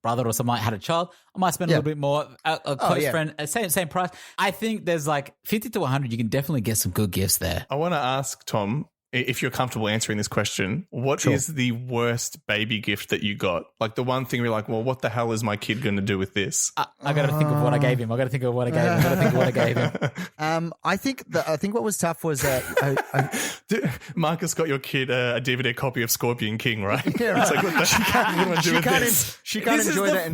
brother or someone had a child, I might spend a little bit more. A close friend, same price. I think there's like 50 to 100. You can definitely get some good gifts there. I want to ask Tom, if you're comfortable answering this question, what is the worst baby gift that you got? Like the one thing we're like, well, what the hell is my kid going to do with this? I got to think of what I gave him. I think what was tough was Marcus got your kid a DVD copy of Scorpion King, right? Yeah, right. It's like, what do I do with this? She can't enjoy that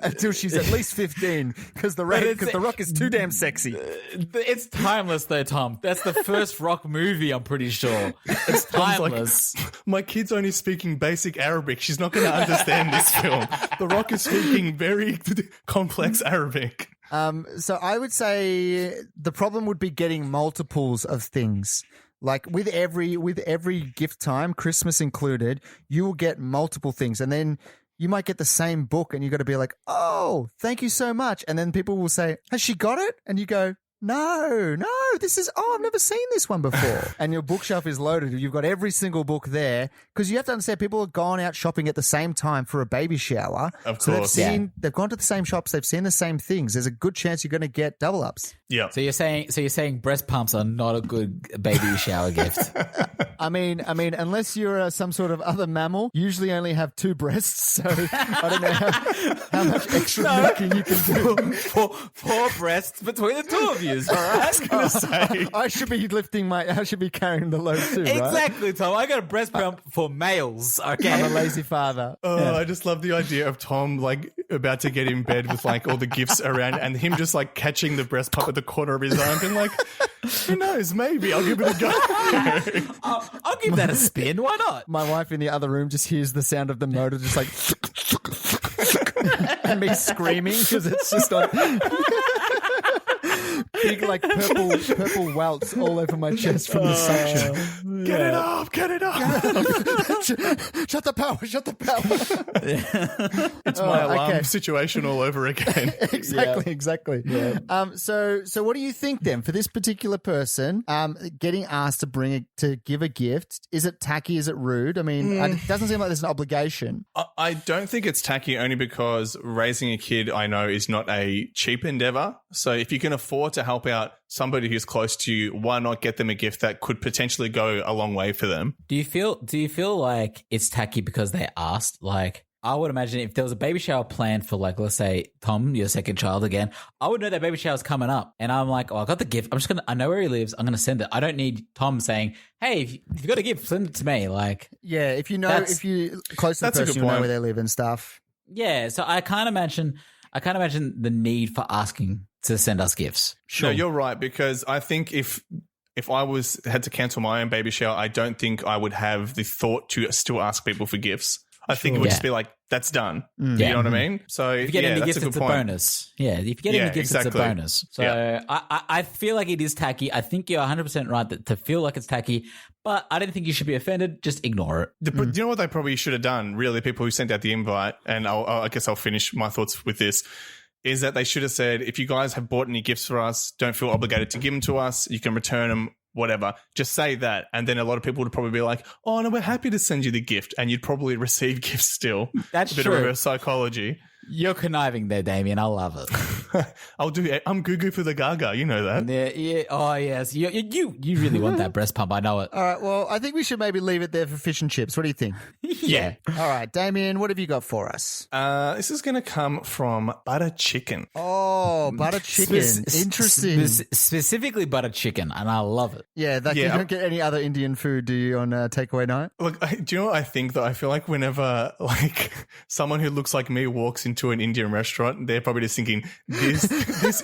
until she's at least 15 because The Rock is too damn sexy. It's timeless though, Tom. That's the first Rock movie, I'm pretty sure. It's timeless. Like, my kid's only speaking basic Arabic. She's not going to understand this film. The Rock is speaking very complex Arabic. So I would say the problem would be getting multiples of things. Like with every gift time, Christmas included, you will get multiple things, and then you might get the same book, and you got to be like, "Oh, thank you so much," and then people will say, "Has she got it?" And you go, No, I've never seen this one before. And your bookshelf is loaded. You've got every single book there because you have to understand people have gone out shopping at the same time for a baby shower. Of course. So they've gone to the same shops. They've seen the same things. There's a good chance you're going to get double ups. Yeah. So you're saying breast pumps are not a good baby shower gift. I mean, unless you're some sort of other mammal, you usually only have two breasts. So I don't know how much extra milking you can do. Four breasts between the two of you. All right? I was going to say. I should be carrying the load too, right? Exactly, Tom. I got a breast pump for males, okay? I'm a lazy father. Oh, I just love the idea of Tom, like, about to get in bed with, like, all the gifts around and him just, like, catching the breast pump at the corner of his arm and, like, who knows, maybe I'll give it a go. I'll give that a spin. Why not? My wife in the other room just hears the sound of the motor just like and me screaming because it's just on big like purple welts all over my chest from the suction. Get it up. Shut the power. It's my alarm situation all over again. Exactly. Yeah. So what do you think then for this particular person getting asked to give a gift? Is it tacky? Is it rude? I mean, it doesn't seem like there's an obligation. I don't think it's tacky only because raising a kid, I know, is not a cheap endeavor. So if you can afford to help out somebody who's close to you, why not get them a gift that could potentially go a long way for them? Do you feel like it's tacky because they asked? Like, I would imagine if there was a baby shower planned for, like, let's say, Tom, your second child again, I would know that baby shower's coming up. And I'm like, I got the gift. I know where he lives. I'm going to send it. I don't need Tom saying, hey, if you've got a gift, send it to me. Like, yeah, if you're close to the person, you know where they live and stuff. Yeah. So I can't imagine the need for asking to send us gifts. Sure. No, you're right, because I think if I had to cancel my own baby shower, I don't think I would have the thought to still ask people for gifts. I think it would just be like, that's done. You know what I mean? So if you get any gifts, it's a bonus. Yeah, if you get any gifts, it's a bonus. So I feel like it is tacky. I think you're 100% right to feel like it's tacky, but I don't think you should be offended. Just ignore it. Do you know what they probably should have done, really, people who sent out the invite, and I guess I'll finish my thoughts with this, is that they should have said, if you guys have bought any gifts for us, don't feel obligated to give them to us. You can return them, whatever. Just say that. And then a lot of people would probably be like, oh, no, we're happy to send you the gift. And you'd probably receive gifts still. That's a bit true. of reverse psychology. You're conniving there, Damien. I love it. I'm goo for the gaga. You know that. Yeah. Oh, yes. You really want that breast pump. I know it. All right. Well, I think we should maybe leave it there for fish and chips. What do you think? Yeah. All right. Damien, what have you got for us? This is going to come from butter chicken. Oh, butter chicken. Interesting. Specifically butter chicken, and I love it. Yeah. You don't get any other Indian food, do you, on takeaway night? Look, do you know what I think, though? I feel like whenever like someone who looks like me walks into an Indian restaurant, they're probably just thinking, this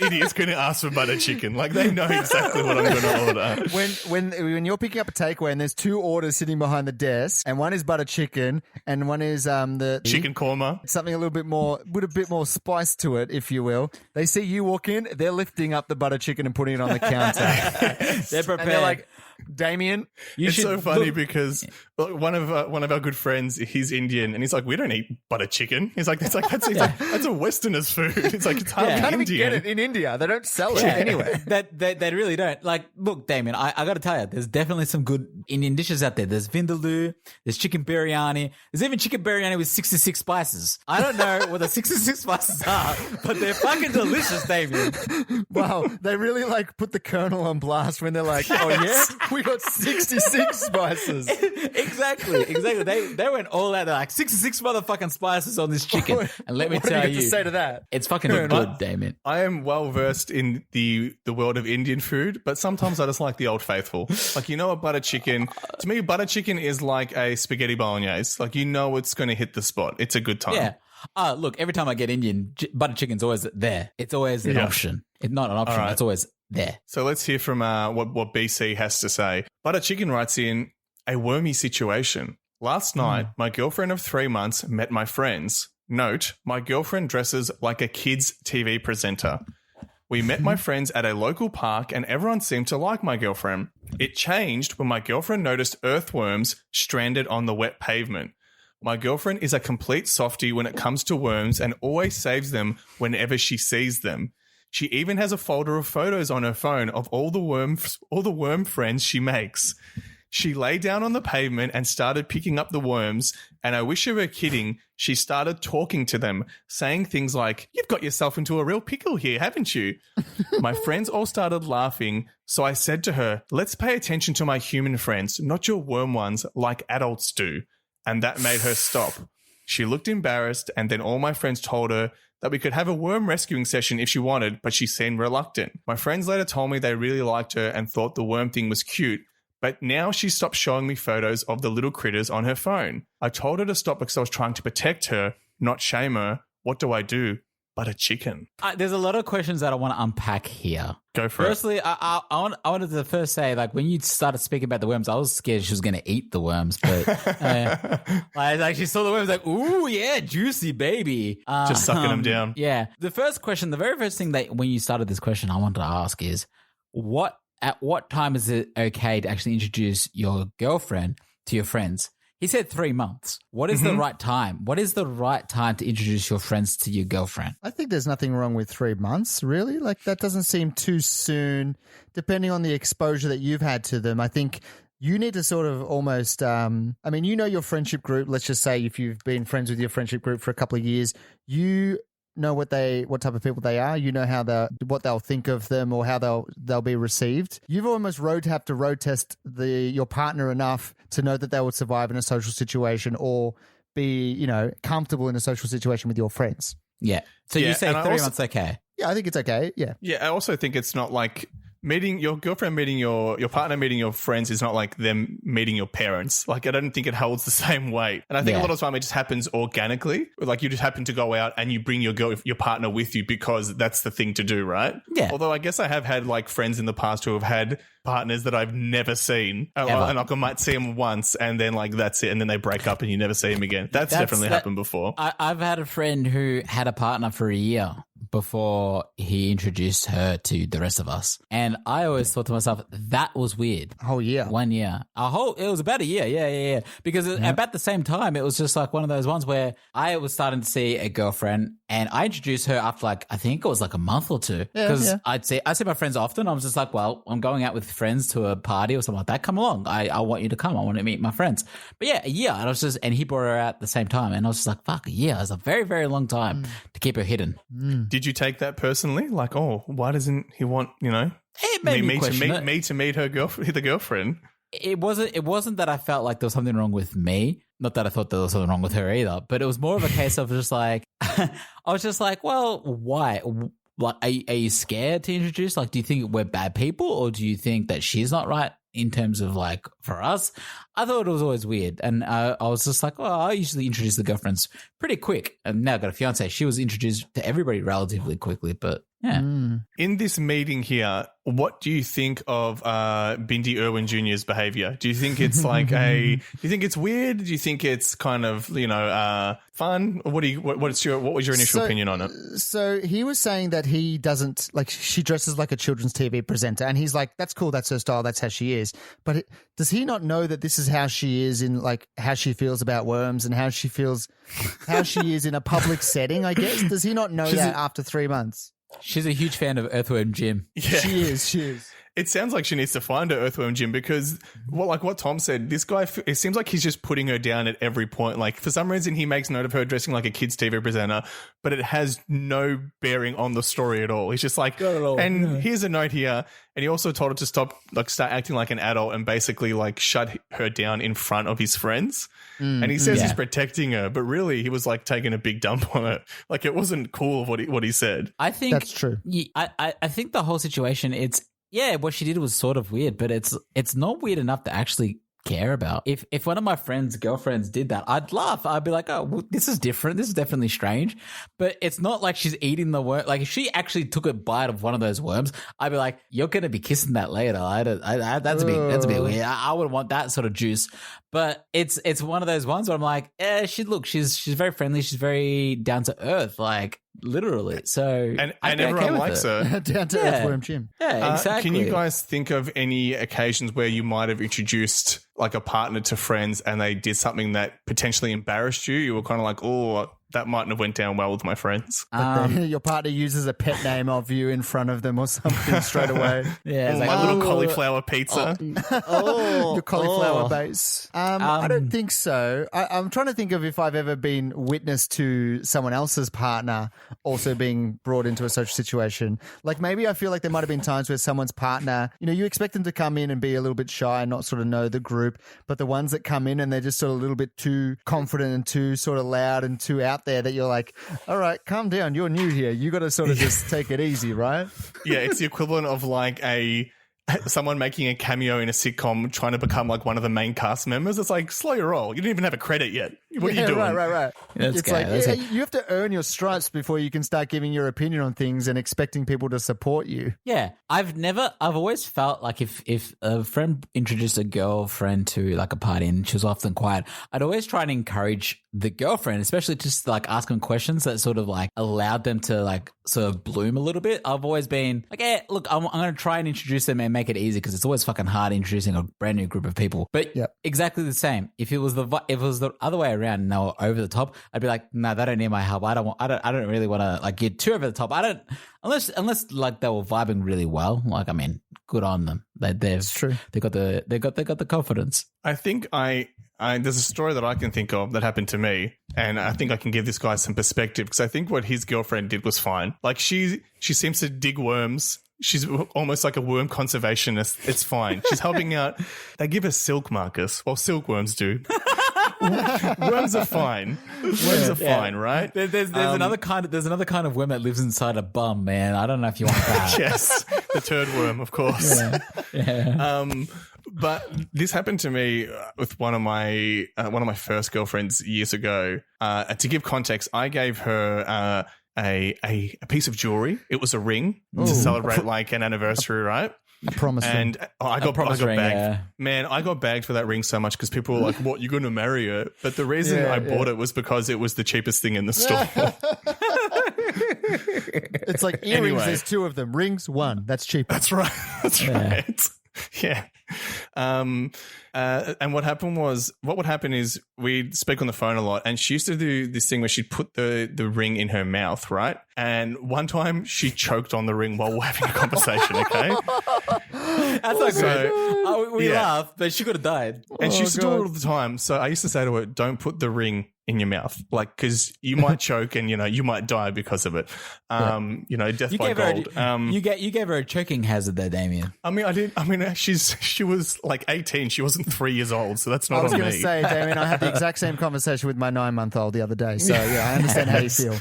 idiot's going to ask for butter chicken. Like, they know exactly what I'm going to order. When you're picking up a takeaway and there's two orders sitting behind the desk, and one is butter chicken and one is the chicken korma, something a little bit more with a bit more spice to it, if you will. They see you walk in, they're lifting up the butter chicken and putting it on the counter. They're prepared. And they're like, Damien. It's so funny because one of our good friends, he's Indian, and he's like, we don't eat butter chicken. He's like, that's a Westerner's food. It's like, it's hardly You can't even Indian. get it in India. They don't sell it anywhere. They really don't. Like, look, Damien, I got to tell you, there's definitely some good Indian dishes out there. There's vindaloo, there's chicken biryani, there's even chicken biryani with 66 spices. I don't know what the 66 spices are, but they're fucking delicious, Damien. Wow, they really like put the Colonel on blast when they're like, oh yeah, we got 66 spices. Exactly. They went all out. They're like 66 motherfucking spices on this chicken. And let me What do tell you you, have to say to that? it's fucking good, Damien. I am well versed in the world of Indian food, but sometimes I just like the old faithful. Like, you know, a butter chicken. To me, butter chicken is like a spaghetti bolognese. Like, you know, it's going to hit the spot. It's a good time. Yeah. Look, every time I get Indian, butter chicken's always there. It's always an option. It's not an option. All right. It's always there. So let's hear from what BC has to say. Butter Chicken writes in, a wormy situation. Last night, my girlfriend of 3 months met my friends. Note, my girlfriend dresses like a kid's TV presenter. We met my friends at a local park and everyone seemed to like my girlfriend. It changed when my girlfriend noticed earthworms stranded on the wet pavement. My girlfriend is a complete softie when it comes to worms and always saves them whenever she sees them. She even has a folder of photos on her phone of all the worm friends she makes. She lay down on the pavement and started picking up the worms, and I wish you were kidding. She started talking to them, saying things like, "You've got yourself into a real pickle here, haven't you?" My friends all started laughing, so I said to her, "Let's pay attention to my human friends, not your worm ones like adults do." And that made her stop. She looked embarrassed, and then all my friends told her that we could have a worm rescuing session if she wanted, but she seemed reluctant. My friends later told me they really liked her and thought the worm thing was cute, but now she stopped showing me photos of the little critters on her phone. I told her to stop because I was trying to protect her, not shame her. What do I do? But a chicken. There's a lot of questions that I want to unpack here. Go for it. Firstly, I wanted to first say, like, when you started speaking about the worms, I was scared she was going to eat the worms, but like she saw the worms, like, ooh, yeah, juicy baby. Just sucking them down. Yeah. The very first thing that when you started this question, I wanted to ask is, at what time is it okay to actually introduce your girlfriend to your friends? He said 3 months. What is the right time? What is the right time to introduce your friends to your girlfriend? I think there's nothing wrong with 3 months, really. Like, that doesn't seem too soon, depending on the exposure that you've had to them. I think you need to sort of almost, you know your friendship group. Let's just say if you've been friends with your friendship group for a couple of years, you know what type of people they are. You know what they'll think of them or how they'll be received. You've almost have to road test your partner enough to know that they will survive in a social situation or be, comfortable in a social situation with your friends. Yeah. So you say 3 months okay? Yeah, I think it's okay. Yeah. Yeah, I also think it's not like meeting your girlfriend, meeting your partner, meeting your friends is not like them meeting your parents. Like, I don't think it holds the same weight. And I think a lot of the time it just happens organically. Like, you just happen to go out and you bring your partner with you because that's the thing to do, right? Yeah. Although I guess I have had like friends in the past who have had partners that I've never seen. And like, I might see them once and then like that's it. And then they break up and you never see them again. That's definitely happened before. I've had a friend who had a partner for a year before he introduced her to the rest of us. And I always thought to myself, that was weird. Whole year. 1 year. It was about a year. Yeah. Because about the same time, it was just like one of those ones where I was starting to see a girlfriend and I introduced her after like, I think it was like a month or two. Because I see my friends often. I was just like, well, I'm going out with friends to a party or something like that. Come along. I want you to come. I want to meet my friends. But yeah, a year. And he brought her out at the same time. And I was just like, fuck, a year. It's a very, very long time to keep her hidden. Did you take that personally? Like, oh, why doesn't he want, It made me question me to meet the girlfriend? It wasn't that I felt like there was something wrong with me. Not that I thought there was something wrong with her either. But it was more of a case of just like, I was just like, well, why? Like, are you scared to introduce? Like, do you think we're bad people, or do you think that she's not right in terms of like for us? I thought it was always weird, and I was just like, I usually introduce the girlfriends pretty quick. And now I've got a fiance. She was introduced to everybody relatively quickly, but Yeah. In this meeting here, what do you think of Bindi Irwin Jr.'s behavior? Do you think it's like do you think it's weird? Do you think it's kind of, fun? What was your initial opinion on it? So he was saying that he doesn't, like, she dresses like a children's TV presenter, and he's like, that's cool, that's her style, that's how she is. But does he not know that this is how she is in, like, how she feels about worms and how she is in a public setting, I guess? Does he not know that after 3 months? She's a huge fan of Earthworm Jim. Yeah. She is. It sounds like she needs to find her Earthworm Jim because, what Tom said, this guy, it seems like he's just putting her down at every point. Like, for some reason, he makes note of her dressing like a kid's TV presenter, but it has no bearing on the story at all. He's just like, here's a note here. And he also told her to start acting like an adult and basically, like, shut her down in front of his friends. And he says he's protecting her, but really he was, like, taking a big dump on it. Like, it wasn't cool of what he said. I think that's true. I think the whole situation, what she did was sort of weird, but it's not weird enough to actually care about. If one of my friends' girlfriends did that, I'd laugh. I'd be like, oh, well, this is different. This is definitely strange. But it's not like she's eating the worm. Like, if she actually took a bite of one of those worms, I'd be like, you're going to be kissing that later. That's a bit weird. I would want that sort of juice. But it's one of those ones where I'm like, she's very friendly. She's very down to earth, like, literally. So and everyone likes her. Down to Earthworm Jim. Yeah, exactly. Can you guys think of any occasions where you might have introduced, like, a partner to friends and they did something that potentially embarrassed you? You were kind of like, oh, that mightn't have went down well with my friends. Your partner uses a pet name of you in front of them or something straight away. Yeah, my little cauliflower pizza. Your cauliflower base. I don't think so. I'm trying to think of if I've ever been witness to someone else's partner also being brought into a social situation. Like, maybe I feel like there might have been times where someone's partner, you expect them to come in and be a little bit shy and not sort of know the group, but the ones that come in and they're just sort of a little bit too confident and too sort of loud and too out there, that you're like, all right, calm down. You're new here. You got to sort of just take it easy, right? Yeah, it's the equivalent of like someone making a cameo in a sitcom trying to become like one of the main cast members. It's like, slow your roll. You didn't even have a credit yet. What are you doing? Right. That's it's like, you have to earn your stripes before you can start giving your opinion on things and expecting people to support you. Yeah. I've always felt like if a friend introduced a girlfriend to, like, a party and she was often quiet, I'd always try and encourage the girlfriend, especially just, like, ask them questions that sort of, like, allowed them to, like, sort of bloom a little bit. I've always been like, look, I'm going to try and introduce them and make it easy, because it's always fucking hard introducing a brand new group of people. But exactly the same. If it was the other way around and they were over the top, I'd be like, no, they don't need my help. I don't really want to, like, get too over the top. Unless like they were vibing really well. Like, I mean, good on them. It's true. They got the confidence. I think there's a story that I can think of that happened to me, and I think I can give this guy some perspective, because I think what his girlfriend did was fine. Like, she seems to dig worms. She's almost like a worm conservationist. It's fine. She's helping out. They give her silk, Marcus. Well, silkworms do. Worms are fine. Worms are fine, right? There's another kind of worm that lives inside a bum, man. I don't know if you want that. Yes, the turd worm, of course. Yeah. But this happened to me with one of my first girlfriends years ago. To give context, I gave her a piece of jewelry. It was a ring to celebrate, like, an anniversary, right? A promise ring. And I got bagged. Yeah. Man, I got bagged for that ring so much because people were like, "What? You're going to marry her?" But the reason I bought it was because it was the cheapest thing in the store. It's like earrings. Anyway, there's two of them. Rings, one. That's cheaper. That's right. That's right. Yeah. And what would happen is we'd speak on the phone a lot, and she used to do this thing where she'd put the ring in her mouth, right? And one time she choked on the ring while we're having a conversation, okay? That's not good. We laugh, but she could have died. And she used to do it all the time. So I used to say to her, don't put the ring in your mouth, like, because you might choke and, you might die because of it. Death by gold. You gave her a choking hazard there, Damien. I mean, I did. I mean, she was like 18. She wasn't 3 years old, so that's not on me. I was going to say, Damien, I had the exact same conversation with my 9-month-old the other day. So yeah, I understand how you feel.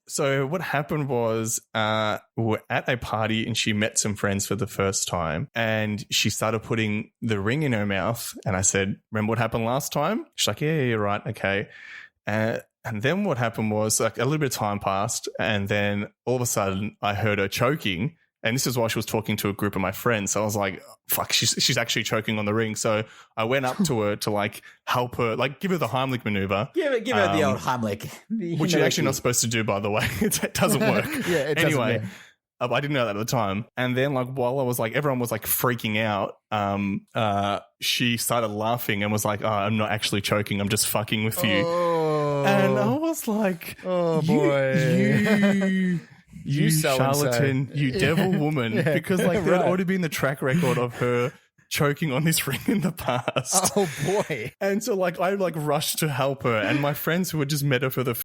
So what happened was we were at a party and she met some friends for the first time, and she started putting the ring in her mouth, and I said, remember what happened last time? She's like, yeah, you're right. Okay. And then what happened was like a little bit of time passed, and then all of a sudden I heard her choking. And this is while she was talking to a group of my friends. So I was like, fuck, she's actually choking on the ring. So I went up to her to like help her, like give her the Heimlich maneuver. Give her the old Heimlich. Which you're actually not supposed to do, by the way. It doesn't work. Yeah, it doesn't, anyway, yeah. I didn't know that at the time. And then like while I was like, everyone was like freaking out, she started laughing and was like, oh, I'm not actually choking. I'm just fucking with you. Oh. And I was like, oh boy. You so-and-so. charlatan, you devil woman. Yeah. Because like there'd Right. already been the track record of her choking on this ring in the past. Oh boy. And so like I like rushed to help her, and my friends who had just met her for the